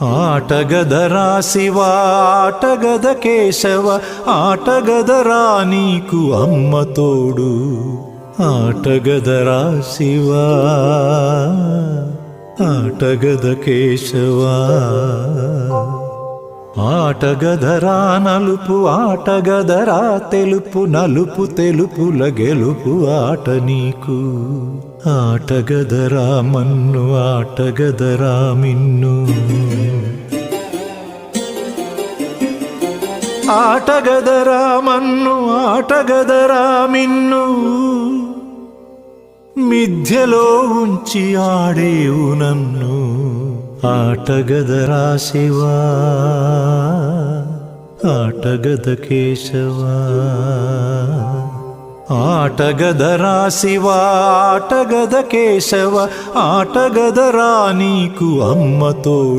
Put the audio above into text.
ఆటగదరా శివ ఆటగద కేశవ ఆటగదరా నీకు అమ్మ తోడు ఆటగదరా శివ ఆటగద కేశవ ఆటగదరా నలుపు ఆటగదరా తెలుపు నలుపు తెలుపుల గెలుపు ఆట నీకు ఆటగదరా మన్ను ఆటగదరా మిన్ను ఆటగదరా మన్ను ఆటగదరా మిన్ను మిథ్యలో ఉంచి ఆడేవు నన్ను ఆటగదరా శివ ఆటగద కేశవ ఆటగదరా శివ ఆటగద కేశవ ఆటగదరా నీకు అమ్మ తోడు